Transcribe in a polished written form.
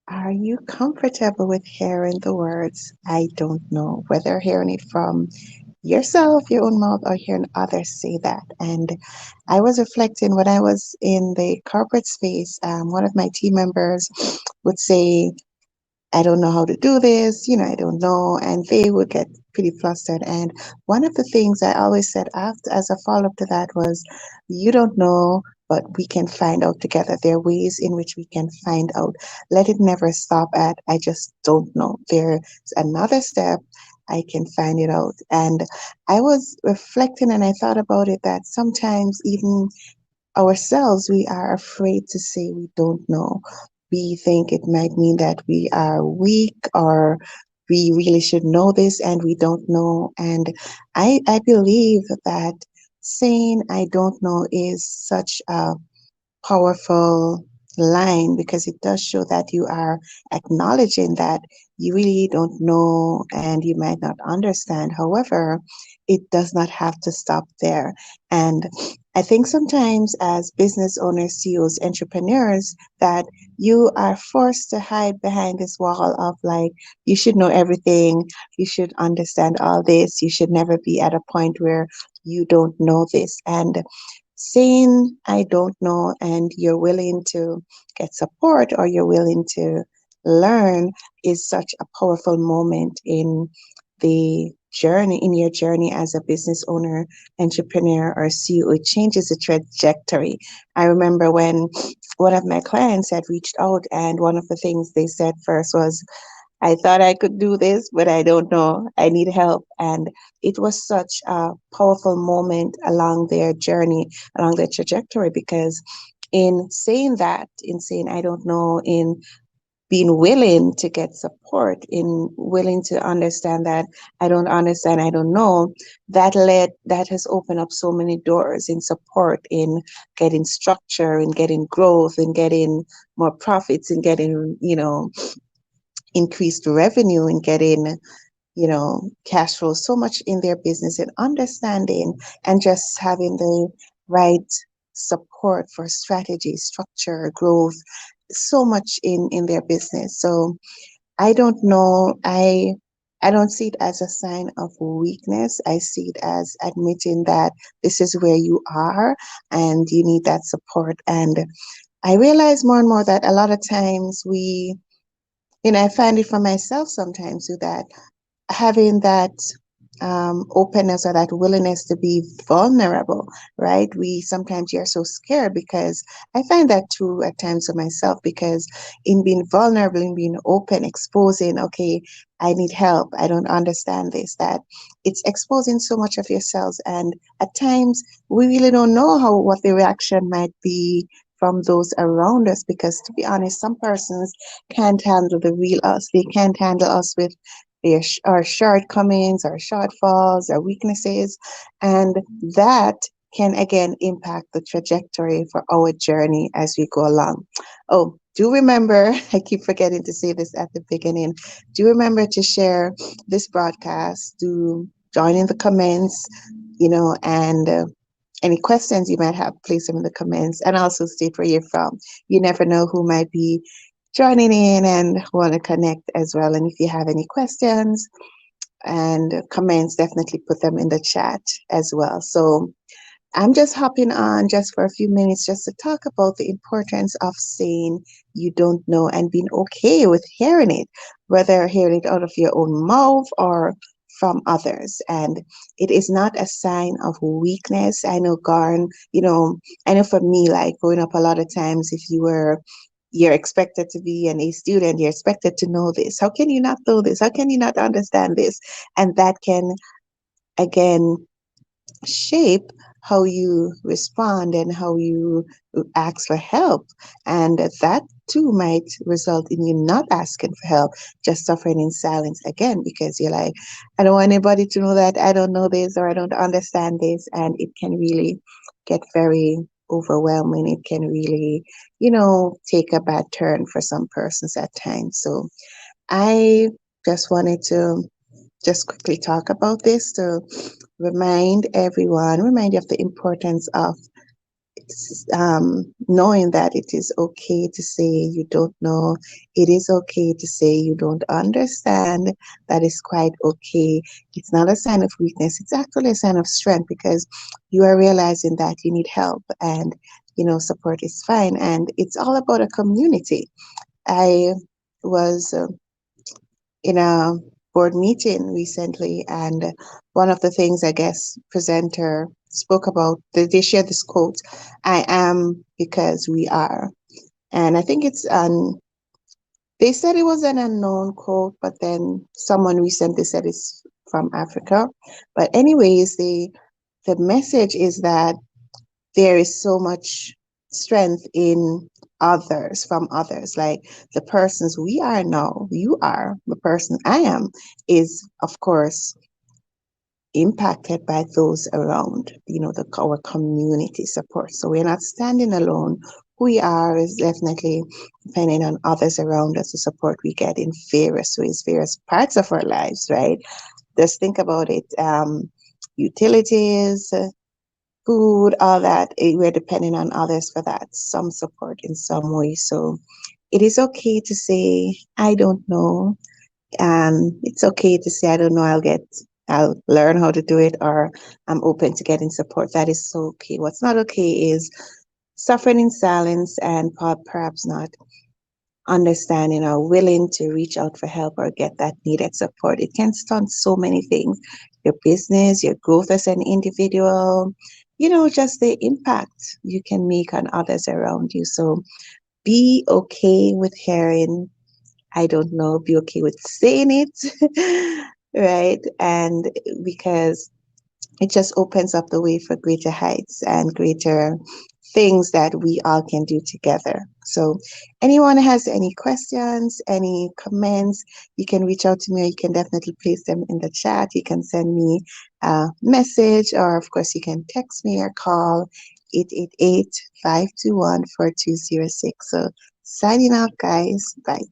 Are you comfortable with hearing the words, I don't know, whether hearing it from yourself, your own mouth, or hearing others say that? And I was reflecting when I was in the corporate space, one of my team members would say, I don't know how to do this, I don't know. And they would get pretty flustered. And one of the things I always said after, as a follow up to that was, you don't know, but we can find out together. There are ways in which we can find out. Let it never stop at, I just don't know. There's another step. I can find it out. And I was reflecting and I thought about it that sometimes even ourselves, we are afraid to say we don't know. We think it might mean that we are weak or we really should know this and we don't know. And I believe that saying I don't know is such a powerful line because it does show that you are acknowledging that you really don't know and you might not understand. However, it does not have to stop there. And I think sometimes as business owners, CEOs, entrepreneurs, that you are forced to hide behind this wall of like, you should know everything, you should understand all this, you should never be at a point where you don't know this. And saying I don't know and you're willing to get support or you're willing to learn is such a powerful moment in the journey, in your journey as a business owner, entrepreneur, or CEO. It changes the trajectory. I remember when one of my clients had reached out, and one of the things they said first was, I thought I could do this, but I don't know. I need help. And it was such a powerful moment along their journey, along their trajectory, because in saying that, in saying I don't know, in being willing to get support, in willing to understand that I don't understand, I don't know, that has opened up so many doors in support, in getting structure, in getting growth, in getting more profits, in getting, increased revenue, in getting, cash flow so much in their business, and understanding and just having the right support for strategy, structure, growth, so much in their business. So I don't know. I don't see it as a sign of weakness. I see it as admitting that this is where you are and you need that support. And I realize more and more that a lot of times I find it for myself sometimes too, that having that openness or that willingness to be vulnerable, right? We sometimes you're so scared because I find that too at times for myself because in being vulnerable, in being open, exposing, okay, I need help, I don't understand this, that it's exposing so much of yourselves. And at times we really don't know what the reaction might be from those around us because to be honest, some persons can't handle the real us. They can't handle us with our shortcomings, our shortfalls, our weaknesses, and that can again impact the trajectory for our journey as we go along. Oh, do remember, I keep forgetting to say this at the beginning, do remember to share this broadcast, do join in the comments, and any questions you might have, place them in the comments and also state where you're from. You never know who might be joining in and want to connect as well. And if you have any questions and comments, definitely put them in the chat as well. So I'm just hopping on just for a few minutes just to talk about the importance of saying you don't know and being okay with hearing it, whether hearing it out of your own mouth or from others. And it is not a sign of weakness. I know, Garn, I know for me, like growing up a lot of times, if you're expected to be an A student, you're expected to know this. How can you not know this? How can you not understand this? And that can, again, shape how you respond and how you ask for help. And that too might result in you not asking for help, just suffering in silence again, because you're like, I don't want anybody to know that I don't know this or I don't understand this. And it can really get very overwhelming. It can really, take a bad turn for some persons at times. So I just wanted to just quickly talk about this to remind you of the importance of knowing that it is okay to say you don't know, it is okay to say you don't understand. That is quite okay. It's not a sign of weakness, it's actually a sign of strength because you are realizing that you need help, and support is fine. And it's all about a community. I was in a board meeting recently, and one of the things I guess presenter spoke about, they shared this quote: "I am because we are." And I think they said it was an unknown quote, but then someone recently said it's from Africa. But anyways, the message is that there is so much strength in others, from others. Like the persons we are now, you are, the person I am, is of course impacted by those around, our community support. So we're not standing alone. Who we are is definitely depending on others around us, the support we get in various ways, various parts of our lives, right? Just think about it. Utilities, food, all that, we're depending on others for that, some support in some way. So it is okay to say, I don't know. It's okay to say, I don't know, I'll learn how to do it, or I'm open to getting support. That is so okay. What's not okay is suffering in silence and perhaps not understanding or willing to reach out for help or get that needed support. It can stunt so many things: your business, your growth as an individual, just the impact you can make on others around you. So be okay with hearing, I don't know, be okay with saying it, right? And because it just opens up the way for greater heights and greater things that we all can do together. So, anyone has any questions, any comments, you can reach out to me, or you can definitely place them in the chat. You can send me a message, or of course, you can text me or call 888 521 4206. So, signing out, guys. Bye.